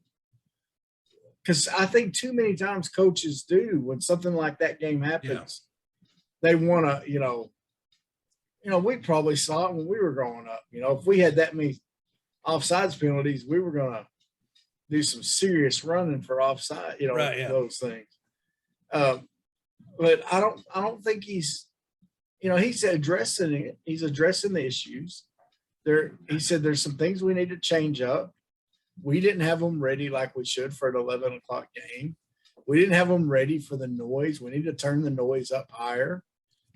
Because I think too many times coaches do when something like that game happens. They want to, we probably saw it when we were growing up. If we had that many offsides penalties, we were going to do some serious running for offside, those things. But I don't think he's addressing it. He's addressing the issues. He said there's some things we need to change up. We didn't have them ready like we should for an 11 o'clock game. We didn't have them ready for the noise. We need to turn the noise up higher.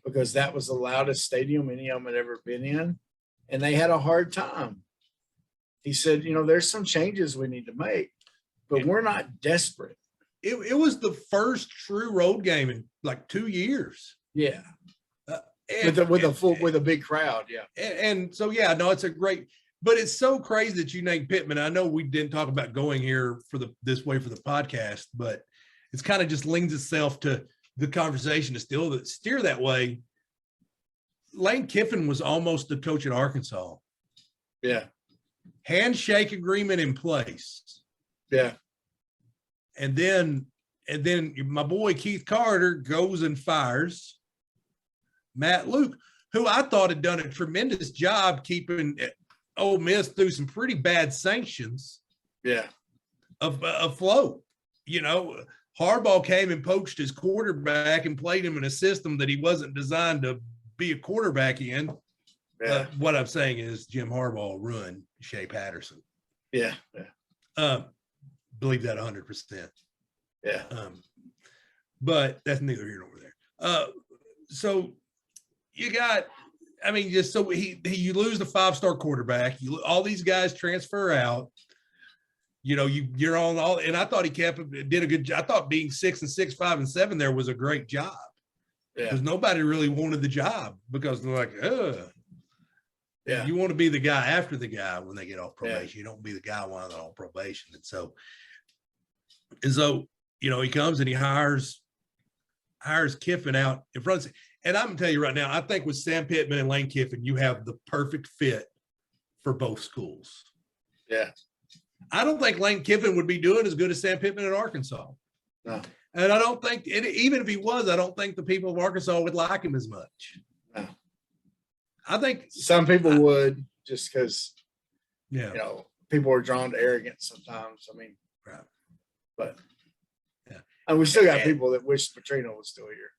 because that was the loudest stadium any of them had ever been in, and they had a hard time. He said, there's some changes we need to make, but we're not desperate. It was the first true road game in like 2 years. Yeah. With a big crowd. Yeah. And so, yeah, no, it's a great, but it's so crazy that you named Pitman. I know we didn't talk about going here this way for the podcast, but it's kind of just lends itself to the conversation to still steer that way. Lane Kiffin was almost the coach at Arkansas. Yeah. Handshake agreement in place. Yeah. And then my boy Keith Carter goes and fires Matt Luke, who I thought had done a tremendous job keeping Ole Miss through some pretty bad sanctions. Yeah. Afloat. Harbaugh came and poached his quarterback and played him in a system that he wasn't designed to be a quarterback in. Yeah. What I'm saying is Jim Harbaugh ruined Shea Patterson. Yeah. Believe that 100%. Yeah. But that's neither here nor there. So you got, just so you lose the 5-star quarterback. All these guys transfer out. You're on all, and I thought he did a good job. I thought being 6 and 6, 5 and 7 there was a great job. Yeah. Because nobody really wanted the job because they're like, yeah. You want to be the guy after the guy when they get off probation. Yeah. You don't be the guy while they're on probation. And so, he comes and he hires Kiffin out in front of, and I'm gonna tell you right now, I think with Sam Pitman and Lane Kiffin, you have the perfect fit for both schools. Yeah. I don't think Lane Kiffin would be doing as good as Sam Pitman at Arkansas. No. And I don't think, even if he was, I don't think the people of Arkansas would like him as much. No. I think some people would, just because, yeah, people are drawn to arrogance sometimes. Right. But yeah, and we still got people that wish Petrino was still here.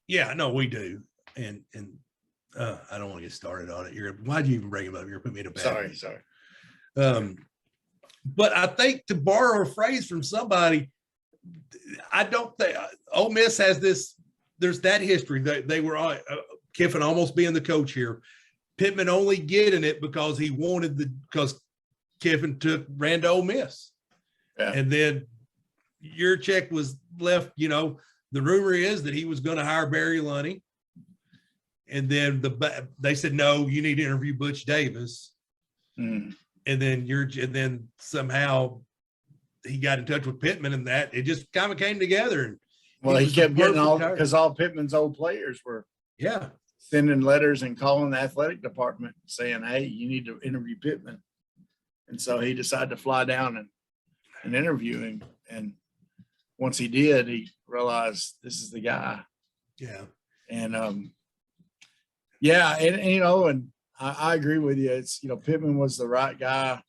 Yeah, no, we do. And I don't want to get started on it. Why'd you even bring him up? You're putting me in a bad. Sorry. But I think, to borrow a phrase from somebody, I don't think Ole Miss has this. There's that history. They were Kiffin almost being the coach here. Pitman only getting it because because Kiffin ran to Ole Miss. Yeah. And then Yurchek was left, the rumor is that he was going to hire Barry Lunny. And then they said, no, you need to interview Butch Davis. Mm. And then somehow he got in touch with Pitman, and that it just kind of came together. And well, he kept getting because all Pittman's old players were sending letters and calling the athletic department saying, hey, you need to interview Pitman. And so he decided to fly down and interview him. And once he did, he realized this is the guy. Yeah. And and I agree with you. It's, Pitman was the right guy,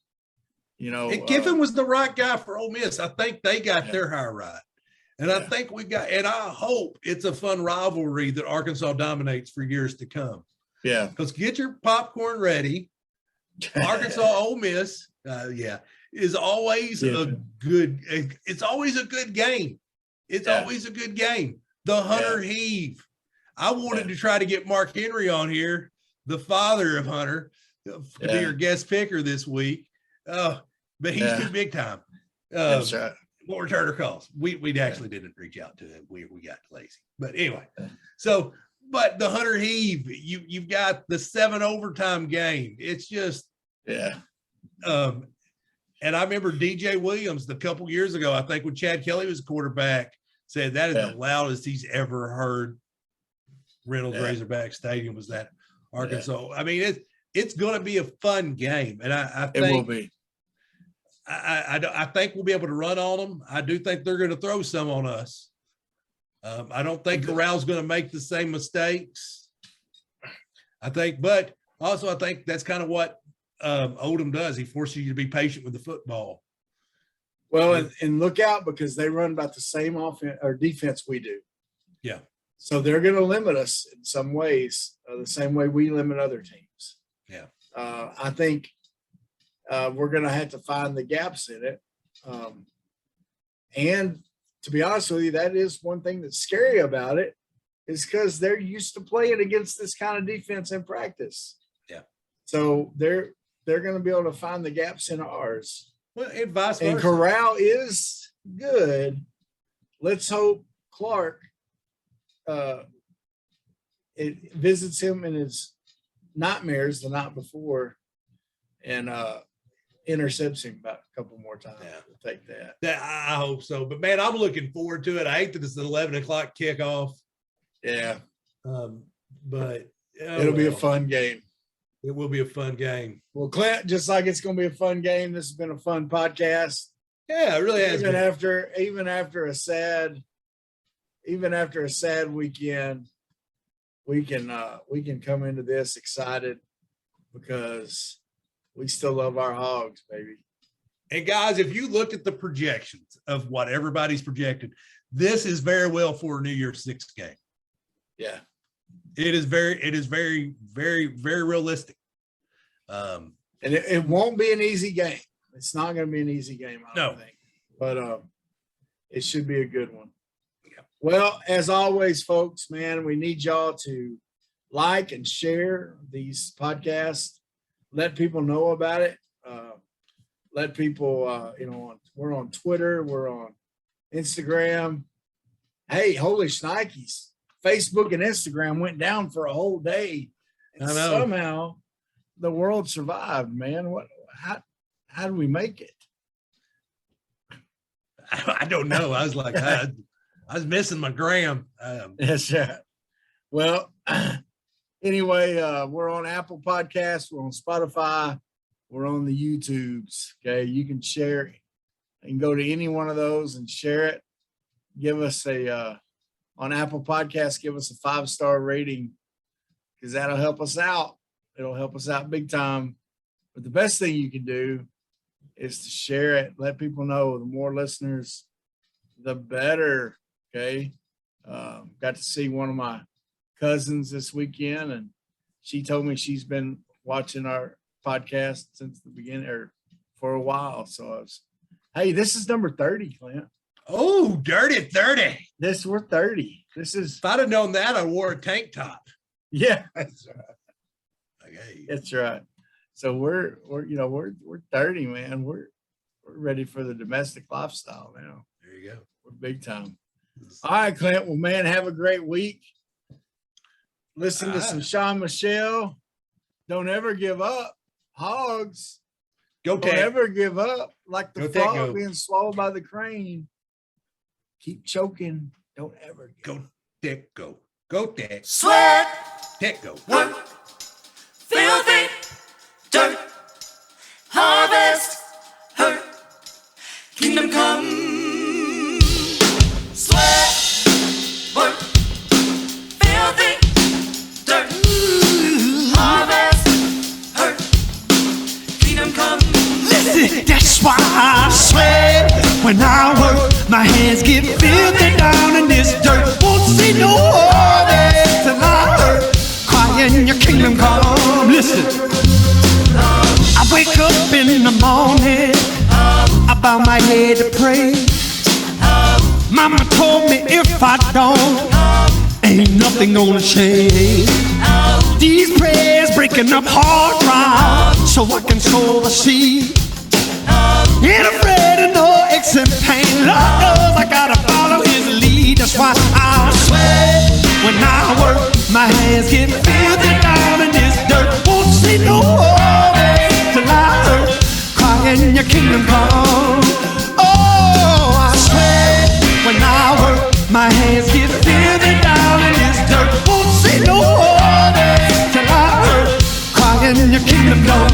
And Kiffin was the right guy for Ole Miss. I think they got their hire right. And I think and I hope it's a fun rivalry that Arkansas dominates for years to come. Yeah. Because get your popcorn ready. Arkansas Ole Miss, is always it's always a good game. It's always a good game. The Hunter Heave. I wanted to try to get Mark Henry on here, the father of Hunter, to be your guest picker this week. But he's too big time. That's right. What returner calls? We actually didn't reach out to him. We got lazy. But anyway, but the Hunter Heave, you've got the 7 overtime game. It's just and I remember DJ Williams a couple years ago, I think when Chad Kelly was quarterback, said that is the loudest he's ever heard Reynolds Razorback Stadium was that Arkansas. It's going to be a fun game, and I think it will be. I think we'll be able to run on them. I do think they're going to throw some on us. I don't think Corral's going to make the same mistakes. But also I think that's kind of what Odom does. He forces you to be patient with the football. Well, and look out, because they run about the same offense or defense we do. Yeah. So they're going to limit us in some ways, the same way we limit other teams. Yeah. I think we're going to have to find the gaps in it. And to be honest with you, that is one thing that's scary about it, is because they're used to playing against this kind of defense in practice. Yeah. So they're going to be able to find the gaps in ours. Well, and vice versa. And Corral is good. Let's hope Clark it visits him in his nightmares the night before and intercepts him about a couple more times. Yeah. We'll take that. I hope so. But, man, I'm looking forward to it. I hate that it's an 11 o'clock kickoff. Yeah. But it'll be a fun game. It will be a fun game. Well, Clint, just like it's going to be a fun game, this has been a fun podcast. Yeah, it really has. Even after a sad weekend, we can come into this excited because we still love our Hogs, baby. And guys, if you look at the projections of what everybody's projected, this is very well for a New Year's Six game. Yeah. It is very, very, very realistic. And it won't be an easy game. It's not going to be an easy game, I don't think. But it should be a good one. Yeah. Well, as always, folks, man, we need y'all to like and share these podcasts. Let people know about it. Let people, we're on Twitter. We're on Instagram. Hey, Holy Schikes. Facebook and Instagram went down for a whole day. And somehow the world survived, man. How did we make it? I don't know. I was like, I was missing my gram. That's right. Well, anyway, we're on Apple Podcasts. We're on Spotify. We're on the YouTubes. Okay. You can share it and go to any one of those and share it. Give us on Apple Podcasts, give us a 5-star rating because that'll help us out. It'll help us out big time. But the best thing you can do is to share it. Let people know. The more listeners, the better. Okay. Got to see one of my cousins this weekend, and she told me she's been watching our podcast since the beginning or for a while. So hey, this is number 30, Clint. Oh, dirty 30. We're 30. This is. If I'd have known that, I wore a tank top. Yeah, that's right. Okay. That's right. So we're 30, man. We're ready for the domestic lifestyle now. There you go. We're big time. All right, Clint. Well, man, have a great week. Listen to some Sean Michelle. Don't ever give up. Hogs. Go Don't Tech. ever give up. Like the Go Tech, frog go. being swallowed by the crane. Keep choking. Don't ever give up. Go Tech, go. Go Tech. Sweat, Tech, go. work, filthy, dirt, harvest, hurt, kingdom come. Sweat, work, filthy, dirt, harvest, hurt, kingdom come. Listen, that's why I sweat when I work. My hands get filthy down in this dirt. Won't see no harvest till I hurt. Crying your kingdom come. Listen, I wake up in the morning, I bow my head to pray. Mama told me if I don't, ain't nothing gonna change. These prayers breaking up hard ground so I can sow the seed. Ain't afraid of no aches and pain. Lord knows I gotta follow his lead. That's why I sweat when I work. My hands get filthy down in this dirt. Won't see no harvest till I hurt. Crying your kingdom come. Oh, I sweat when I work. My hands get filthy down in this dirt. Won't see no harvest till I hurt. Crying your kingdom come.